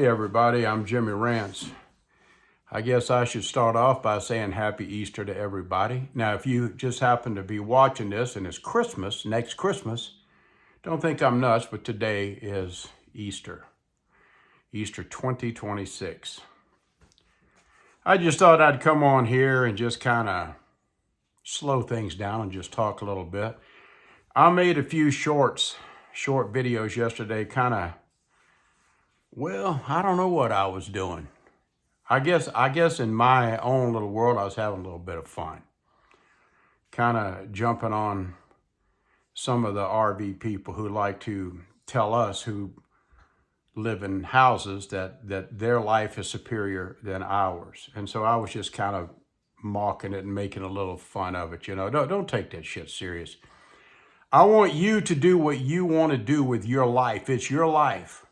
Hey everybody, I'm Jimmy Rance. I guess I should start off by saying Happy Easter to everybody. Now, if you just happen to be watching this and it's Christmas, next Christmas, don't think I'm nuts, but today is Easter. Easter 2026. I just thought I'd come on here and just kind of slow things down and just talk a little bit. I made a few short videos yesterday, I don't know what I was doing. I guess in my own little world, I was having a little bit of fun. Kind of jumping on some of the RV people who like to tell us who live in houses that their life is superior than ours. And so I was just kind of mocking it and making a little fun of it. Don't take that shit serious. I want you to do what you want to do with your life. It's your life.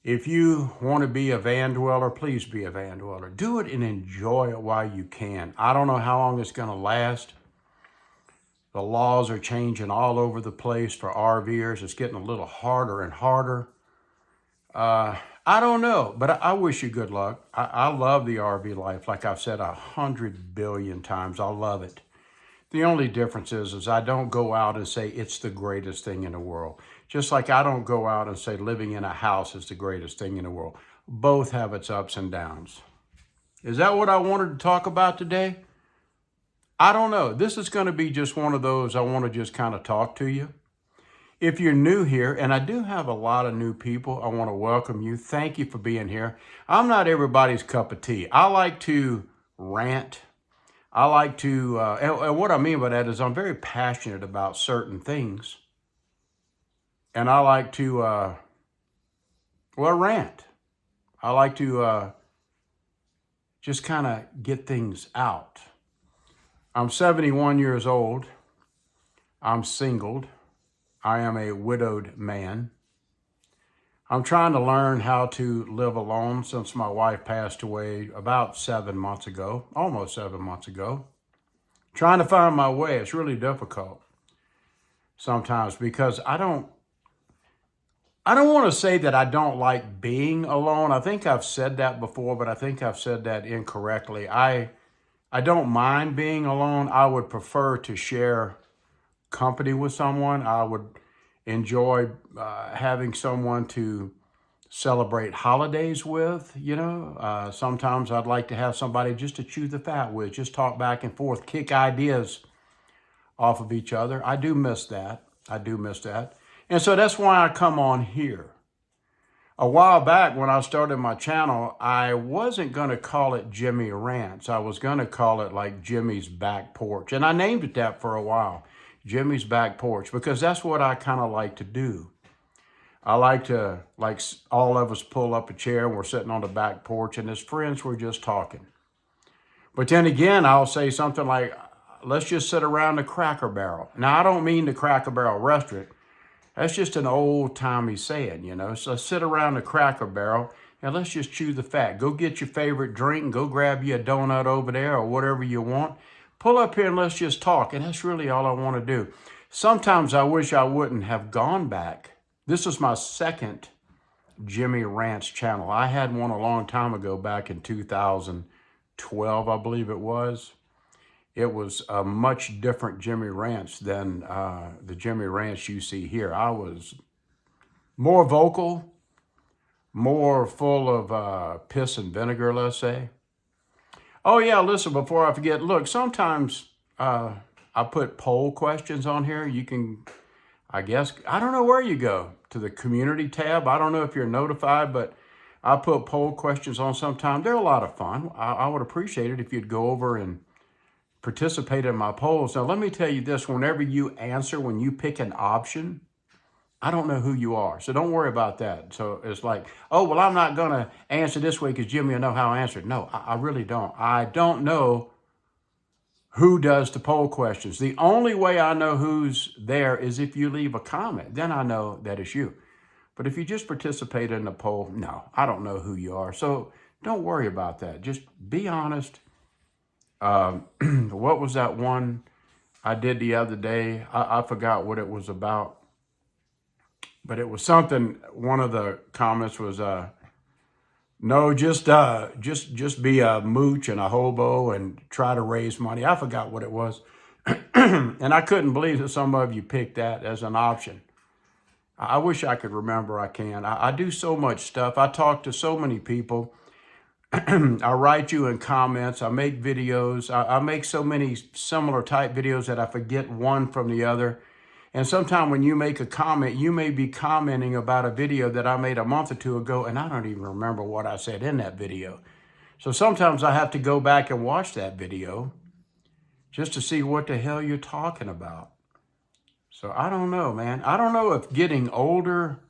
If you want to be a van dweller, please be a van dweller. Do it and enjoy it while you can. I don't know how long it's going to last. The laws are changing all over the place for RVers. It's getting a little harder and harder. I don't know, but I wish you good luck. I love the RV life. Like I've said 100 billion times, I love it. The only difference is I don't go out and say it's the greatest thing in the world. Just like I don't go out and say living in a house is the greatest thing in the world. Both have its ups and downs. Is that what I wanted to talk about today? I don't know. This is going to be just one of those I want to just kind of talk to you. If you're new here, and I do have a lot of new people, I want to welcome you. Thank you for being here. I'm not everybody's cup of tea. I like to rant. I like to, and what I mean by that is I'm very passionate about certain things. And I like to, rant. I like to just kind of get things out. I'm 71 years old. I'm singled. I am a widowed man. I'm trying to learn how to live alone since my wife passed away about 7 months ago, almost 7 months ago. Trying to find my way. It's really difficult sometimes because I don't want to say that I don't like being alone. I think I've said that before, but I think I've said that incorrectly. I don't mind being alone. I would prefer to share company with someone. I would enjoy having someone to celebrate holidays with, Sometimes I'd like to have somebody just to chew the fat with, just talk back and forth, kick ideas off of each other. I do miss that. And so that's why I come on here. A while back when I started my channel, I wasn't going to call it Jimmy Rants. I was going to call it like Jimmy's Back Porch. And I named it that for a while. Jimmy's Back Porch, because that's what I kind of like to do. I like to, like all of us pull up a chair and we're sitting on the back porch and as friends, we're just talking. But then again, I'll say something like, let's just sit around the Cracker Barrel. Now, I don't mean the Cracker Barrel restaurant. That's just an old-timey saying, So sit around the Cracker Barrel and let's just chew the fat. Go get your favorite drink and go grab you a donut over there or whatever you want. Pull up here and let's just talk. And that's really all I want to do. Sometimes I wish I wouldn't have gone back. This is my second Jimmy Rants channel. I had one a long time ago back in 2012, I believe it was. It was a much different Jimmy Rants than the Jimmy Rants you see here. I was more vocal, more full of piss and vinegar, let's say. Oh yeah, listen, before I forget, look, sometimes I put poll questions on here. You can, I don't know where you go, to the community tab. I don't know if you're notified, but I put poll questions on sometimes. They're a lot of fun. I would appreciate it if you'd go over and participate in my polls. Now, let me tell you this, whenever you answer, when you pick an option, I don't know who you are, so don't worry about that. So it's like, oh, well, I'm not going to answer this way because Jimmy will know how I answered. No, I really don't. I don't know who does the poll questions. The only way I know who's there is if you leave a comment. Then I know that it's you. But if you just participate in the poll, no, I don't know who you are. So don't worry about that. Just be honest. What was that one I did the other day? I forgot what it was about. But it was something, one of the comments was, No, just be a mooch and a hobo and try to raise money. I forgot what it was. And I couldn't believe that some of you picked that as an option. I wish I could remember. I can. I do so much stuff. I talk to so many people. I write you in comments. I make videos. I make so many similar type videos that I forget one from the other. And sometimes when you make a comment, you may be commenting about a video that I made a month or two ago, and I don't even remember what I said in that video. So sometimes I have to go back and watch that video just to see what the hell you're talking about. So I don't know, man. I don't know if getting older,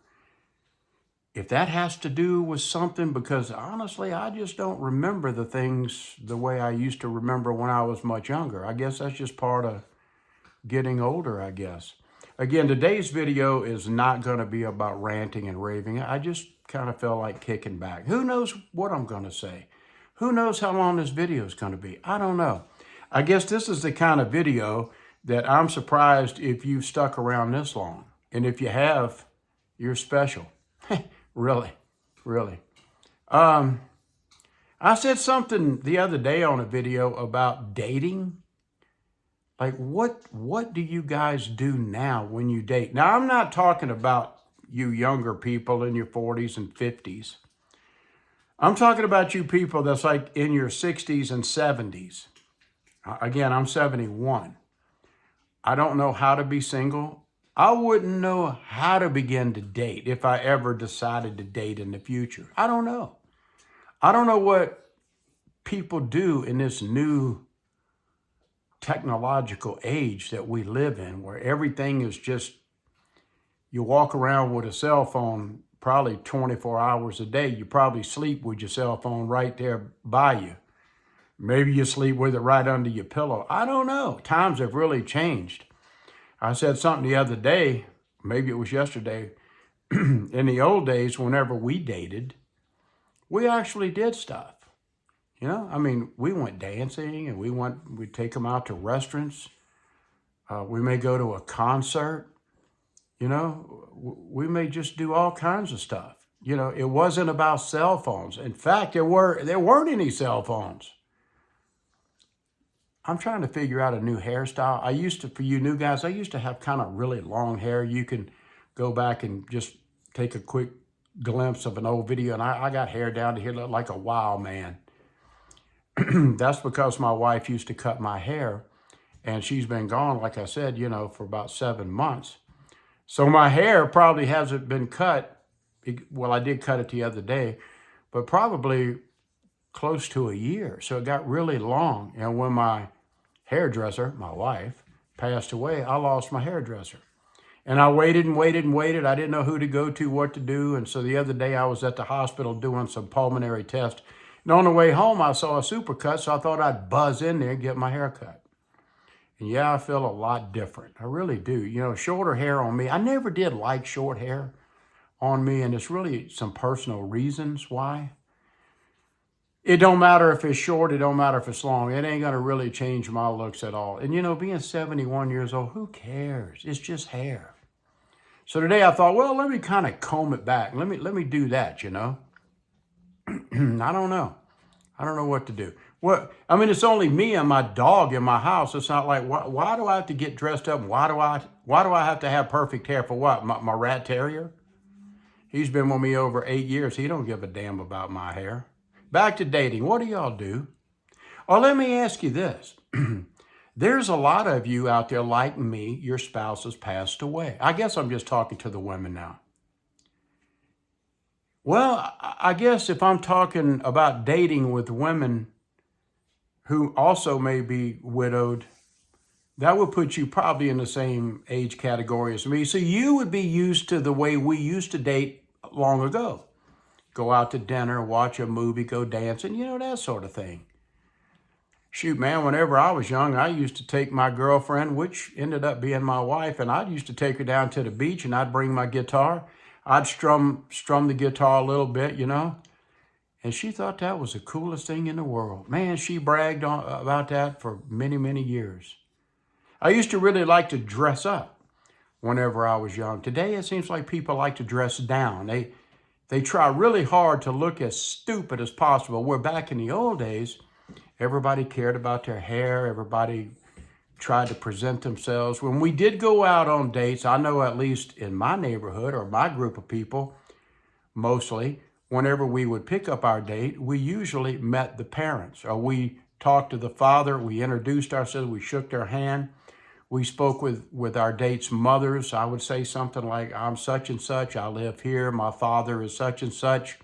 if that has to do with something, because honestly, I just don't remember the things the way I used to remember when I was much younger. I guess that's just part of getting older, I guess. Again, today's video is not going to be about ranting and raving. I just kind of felt like kicking back. Who knows what I'm going to say? Who knows how long this video is going to be? I don't know. I guess this is the kind of video that I'm surprised if you've stuck around this long. And if you have, you're special. Really, really. I said something the other day on a video about dating. Like, what do you guys do now when you date? Now, I'm not talking about you younger people in your 40s and 50s. I'm talking about you people that's like in your 60s and 70s. Again, I'm 71. I don't know how to be single. I wouldn't know how to begin to date if I ever decided to date in the future. I don't know. I don't know what people do in this new technological age that we live in, where everything is just, you walk around with a cell phone probably 24 hours a day. You probably sleep with your cell phone right there by you. Maybe you sleep with it right under your pillow. I don't know. Times have really changed. I said something the other day, maybe it was yesterday. In the old days, whenever we dated, we actually did stuff. You know, I mean, we went dancing and we'd take them out to restaurants. We may go to a concert. You know, we may just do all kinds of stuff. You know, it wasn't about cell phones. In fact, there weren't any cell phones. I'm trying to figure out a new hairstyle. For you new guys, I used to have kind of really long hair. You can go back and just take a quick glimpse of an old video, and I got hair down to here, look like a wild man. That's because my wife used to cut my hair, and she's been gone, like I said, you know, for about 7 months. So my hair probably hasn't been cut. Well, I did cut it the other day, but probably close to a year. So it got really long. And when my hairdresser, my wife, passed away, I lost my hairdresser. And I waited and waited and waited. I didn't know who to go to, what to do. And so the other day I was at the hospital doing some pulmonary tests. And on the way home, I saw a supercut, so I thought I'd buzz in there and get my hair cut. And yeah, I feel a lot different. I really do. You know, shorter hair on me. I never did like short hair on me, and it's really some personal reasons why. It don't matter if it's short, it don't matter if it's long. It ain't gonna really change my looks at all. And you know, being 71 years old, who cares? It's just hair. So today I thought, well, let me kind of comb it back. Let me do that, you know. I don't know. I don't know what to do. I mean, it's only me and my dog in my house. It's not like, why do I have to get dressed up? Why do I have to have perfect hair for what? My rat terrier? He's been with me over 8 years. He don't give a damn about my hair. Back to dating. What do y'all do? Or let me ask you this. There's a lot of you out there like me, your spouse has passed away. I guess I'm just talking to the women now. Well, I guess if I'm talking about dating with women who also may be widowed, that would put you probably in the same age category as me. So you would be used to the way we used to date long ago. Go out to dinner, watch a movie, go dancing, you know, that sort of thing. Shoot, man, whenever I was young, I used to take my girlfriend, which ended up being my wife, and I used to take her down to the beach, and I'd bring my guitar. I'd strum the guitar a little bit, you know. And she thought that was the coolest thing in the world. Man, she bragged about that for many, many years. I used to really like to dress up whenever I was young. Today, it seems like people like to dress down. They try really hard to look as stupid as possible. Where back in the old days, everybody cared about their hair. Everybody tried to present themselves. When we did go out on dates, I know at least in my neighborhood or my group of people, mostly, whenever we would pick up our date, we usually met the parents, or we talked to the father, we introduced ourselves, we shook their hand, we spoke with our date's mothers. I would say something like, I'm such and such, I live here, my father is such and such,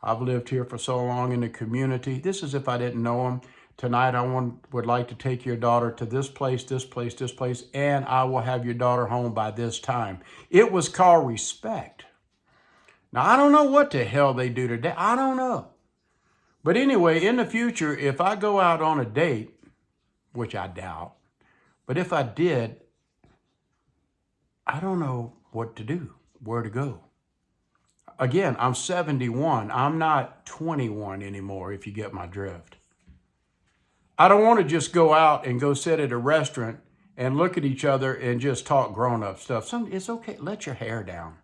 I've lived here for so long in the community. This is if I didn't know him. Tonight I would like to take your daughter to this place, this place, this place, and I will have your daughter home by this time. It was called respect. Now, I don't know what the hell they do today. I don't know. But anyway, in the future, if I go out on a date, which I doubt, but if I did, I don't know what to do, where to go. Again, I'm 71. I'm not 21 anymore, if you get my drift. I don't want to just go out and go sit at a restaurant and look at each other and just talk grown-up stuff. It's okay. Let your hair down.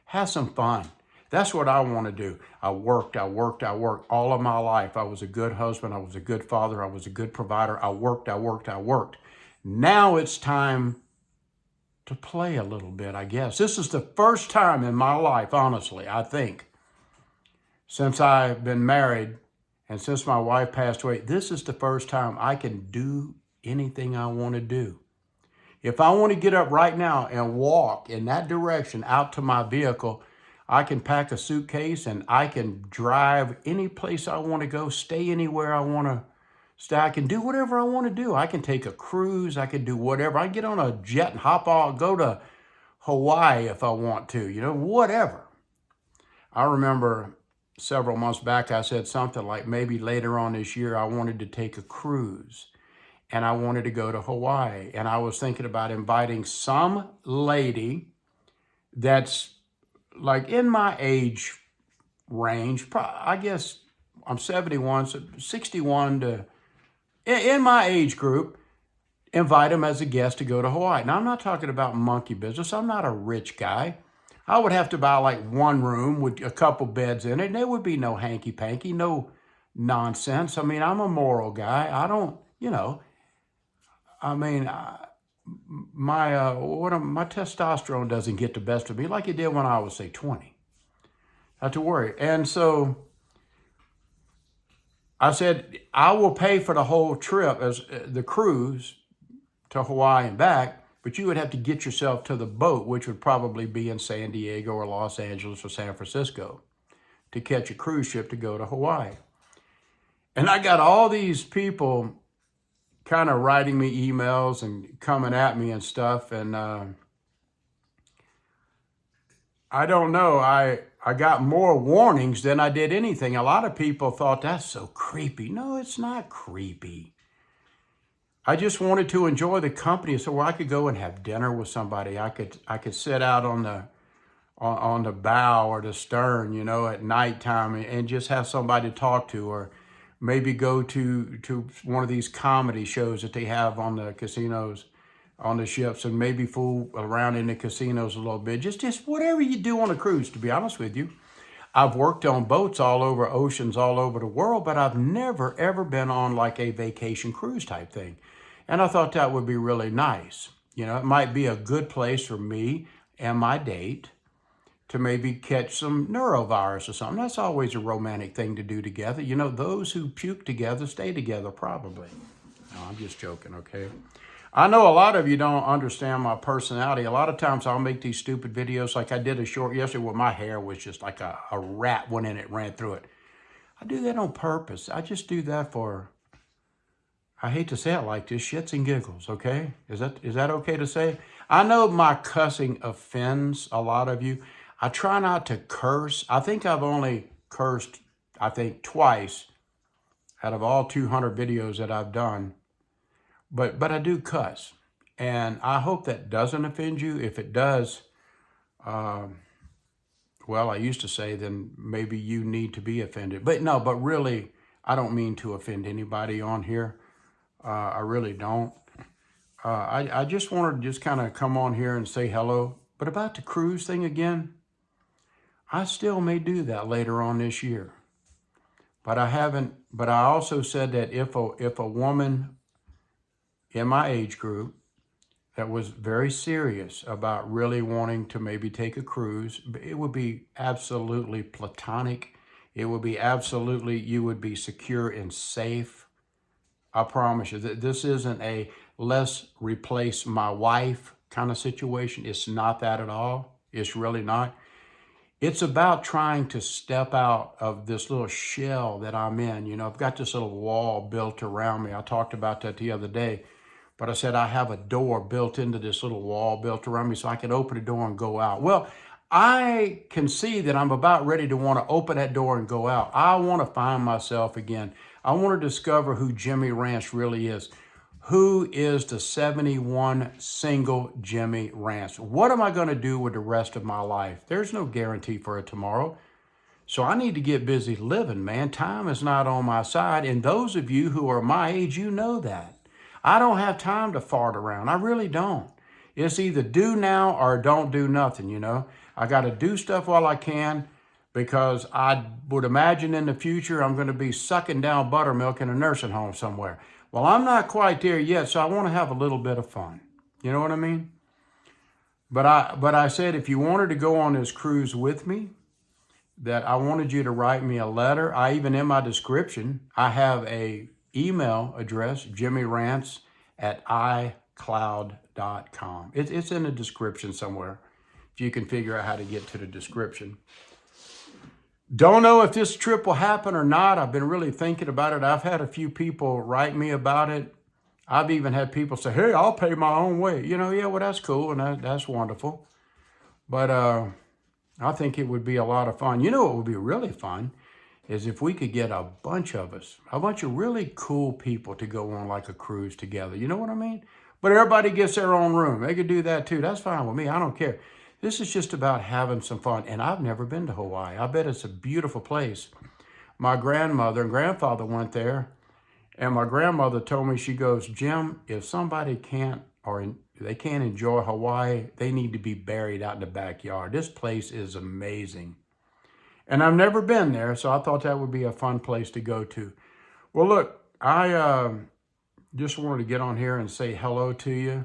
Have some fun. That's what I want to do. I worked all of my life. I was a good husband. I was a good father. I was a good provider. I worked. Now it's time to play a little bit, I guess. This is the first time in my life, honestly, I think, since I've been married and since my wife passed away, this is the first time I can do anything I want to do. If I want to get up right now and walk in that direction out to my vehicle, I can pack a suitcase and I can drive any place I want to go, stay anywhere I want to stay. I can do whatever I want to do. I can take a cruise. I can do whatever. I can get on a jet and hop off, go to Hawaii if I want to, whatever. I remember several months back, I said something like maybe later on this year, I wanted to take a cruise. And I wanted to go to Hawaii. And I was thinking about inviting some lady that's like in my age range. I guess I'm 71, so 61 to, in my age group, invite them as a guest to go to Hawaii. Now, I'm not talking about monkey business. I'm not a rich guy. I would have to buy like one room with a couple beds in it. And there would be no hanky-panky, no nonsense. I mean, I'm a moral guy. I don't, my testosterone doesn't get the best of me like it did when I was, say, 20. Not to worry. And so I said, I will pay for the whole trip as the cruise to Hawaii and back, but you would have to get yourself to the boat, which would probably be in San Diego or Los Angeles or San Francisco, to catch a cruise ship to go to Hawaii. And I got all these people kind of writing me emails and coming at me and stuff. And I don't know, I got more warnings than I did anything. A lot of people thought that's so creepy. No, it's not creepy. I just wanted to enjoy the company so where I could go and have dinner with somebody. I could sit out on the bow or the stern, at nighttime and just have somebody to talk to, or maybe go to one of these comedy shows that they have on the casinos, on the ships, and maybe fool around in the casinos a little bit. Just whatever you do on a cruise, to be honest with you. I've worked on boats all over, oceans all over the world, but I've never, ever been on like a vacation cruise type thing. And I thought that would be really nice. It might be a good place for me and my date to maybe catch some neurovirus or something. That's always a romantic thing to do together. Those who puke together stay together, probably. No, I'm just joking, okay? I know a lot of you don't understand my personality. A lot of times I'll make these stupid videos, like I did a short yesterday where my hair was just like a rat went in it, ran through it. I do that on purpose. I just do that for, I hate to say it like this, shits and giggles, okay? Is that okay to say? I know my cussing offends a lot of you. I try not to curse. I think I've only cursed, twice out of all 200 videos that I've done. But I do cuss. And I hope that doesn't offend you. If it does, well, I used to say then maybe you need to be offended. But no, but really, I don't mean to offend anybody on here. I really don't. I just wanted to just kind of come on here and say hello. But about the cruise thing again, I still may do that later on this year. But I haven't, but I also said that if a woman in my age group that was very serious about really wanting to maybe take a cruise, it would be absolutely platonic. It would be absolutely, you would be secure and safe. I promise you that this isn't a let's replace my wife kind of situation. It's not that at all. It's really not. It's about trying to step out of this little shell that I'm in. You know, I've got this little wall built around me. I talked about that the other day, but I said I have a door built into this little wall built around me so I can open the door and go out. Well, I can see that I'm about ready to want to open that door and go out. I want to find myself again. I want to discover who Jimmy Rance really is. Who is the 71 single Jimmy Rance? What am I going to do with the rest of my life? There's no guarantee for a tomorrow. So I need to get busy living, man. Time is not on my side. And those of you who are my age, you know that. I don't have time to fart around. I really don't. It's either do now or don't do nothing, you know. I got to do stuff while I can because I would imagine in the future I'm going to be sucking down buttermilk in a nursing home somewhere. Well, I'm not quite there yet, so I want to have a little bit of fun. You know what I mean? But I said if you wanted to go on this cruise with me, that I wanted you to write me a letter. I even in my description, I have a email address, jimmyrance@icloud.com. It's in the description somewhere. If you can figure out how to get to the description. Don't know if this trip will happen or not. I've been really thinking about it. I've had a few people write me about it. I've even had people say, hey, I'll pay my own way. You know, yeah, well, that's cool and that's wonderful. But I think it would be a lot of fun. You know what would be really fun is if we could get a bunch of us, a bunch of really cool people to go on like a cruise together. You know what I mean? But everybody gets their own room. They could do that too. That's fine with me. I don't care. This is just about having some fun. And I've never been to Hawaii. I bet it's a beautiful place. My grandmother and grandfather went there. And my grandmother told me, she goes, Jim, if somebody can't or they can't enjoy Hawaii, they need to be buried out in the backyard. This place is amazing. And I've never been there, so I thought that would be a fun place to go to. Well, look, I just wanted to get on here and say hello to you.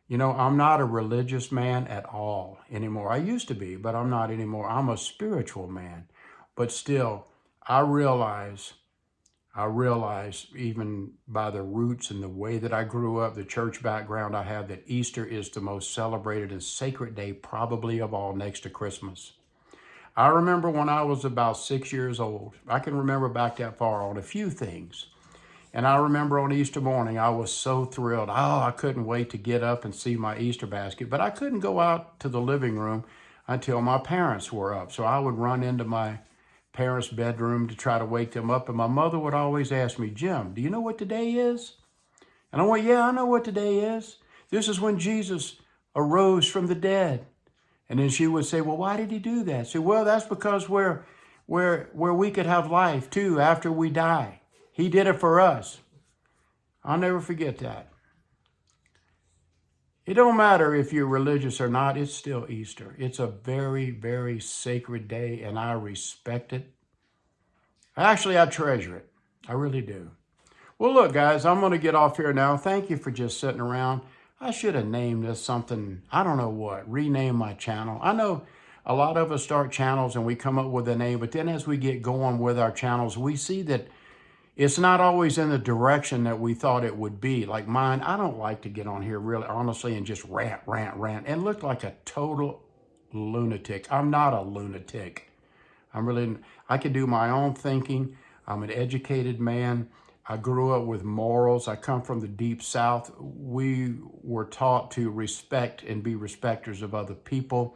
You know, I'm not a religious man at all anymore. I used to be, but I'm not anymore. I'm a spiritual man. But still, I realize even by the roots and the way that I grew up, the church background I have, that Easter is the most celebrated and sacred day probably of all next to Christmas. I remember when I was about 6 years old, I can remember back that far on a few things. And I remember on Easter morning, I was so thrilled. Oh, I couldn't wait to get up and see my Easter basket. But I couldn't go out to the living room until my parents were up. So I would run into my parents' bedroom to try to wake them up. And my mother would always ask me, Jim, do you know what today is? And I went, yeah, I know what today is. This is when Jesus arose from the dead. And then she would say, well, why did he do that? I said, well, that's because where we could have life too after we die. He did it for us. I'll never forget that. It don't matter if you're religious or not, it's still Easter. It's a very, very sacred day, and I respect it. Actually, I treasure it. I really do. Well, look, guys, I'm going to get off here now. Thank you for just sitting around. I should have named this something, I don't know what, rename my channel. I know a lot of us start channels and we come up with a name, but then as we get going with our channels, we see that it's not always in the direction that we thought it would be. Like mine, I don't like to get on here really honestly and just rant, and look like a total lunatic. I'm not a lunatic. I can do my own thinking. I'm an educated man. I grew up with morals. I come from the deep South. We were taught to respect and be respecters of other people.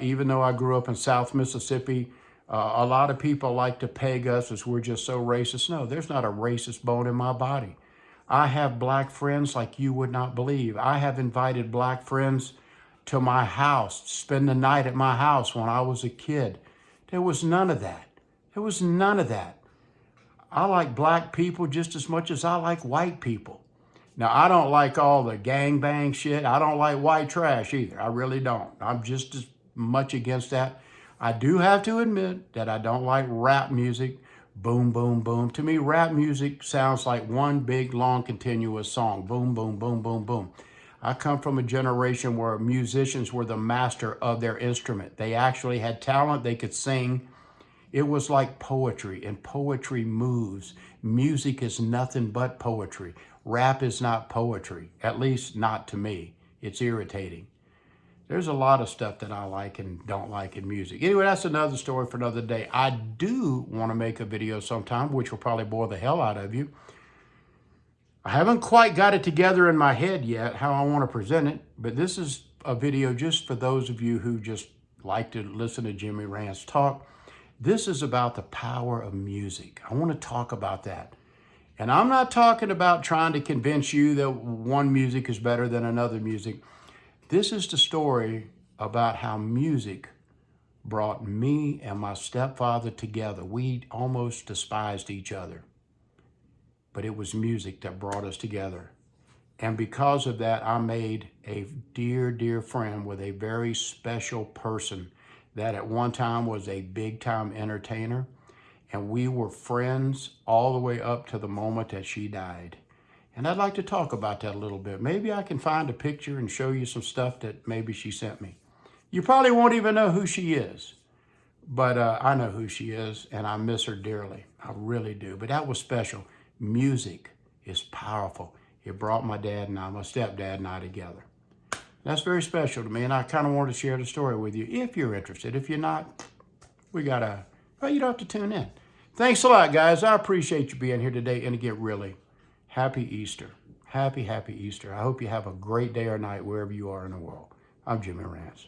Even though I grew up in South Mississippi, a lot of people like to peg us as we're just so racist. No, there's not a racist bone in my body. I have black friends like you would not believe. I have invited black friends to my house, spend the night at my house when I was a kid. There was none of that. There was none of that. I like black people just as much as I like white people. Now, I don't like all the gangbang shit. I don't like white trash either. I really don't. I'm just as much against that. I do have to admit that I don't like rap music. Boom, boom, boom. To me, rap music sounds like one big, long, continuous song. Boom, boom, boom, boom, boom. I come from a generation where musicians were the master of their instrument. They actually had talent. They could sing. It was like poetry, and poetry moves. Music is nothing but poetry. Rap is not poetry, at least not to me. It's irritating. There's a lot of stuff that I like and don't like in music. Anyway, that's another story for another day. I do want to make a video sometime, which will probably bore the hell out of you. I haven't quite got it together in my head yet, how I want to present it, but this is a video just for those of you who just like to listen to Jimmy Rance talk. This is about the power of music. I want to talk about that. And I'm not talking about trying to convince you that one music is better than another music. This is the story about how music brought me and my stepfather together. We almost despised each other, but it was music that brought us together. And because of that, I made a dear, dear friend with a very special person that at one time was a big-time entertainer. And we were friends all the way up to the moment that she died. And I'd like to talk about that a little bit. Maybe I can find a picture and show you some stuff that maybe she sent me. You probably won't even know who she is, but I know who she is, and I miss her dearly. I really do. But that was special. Music is powerful. It brought my dad and I, my stepdad and I together. That's very special to me, and I kind of want to share the story with you if you're interested. If you're not, well, you don't have to tune in. Thanks a lot, guys. I appreciate you being here today. And again, really, happy Easter. Happy, happy Easter. I hope you have a great day or night wherever you are in the world. I'm Jimmy Rance.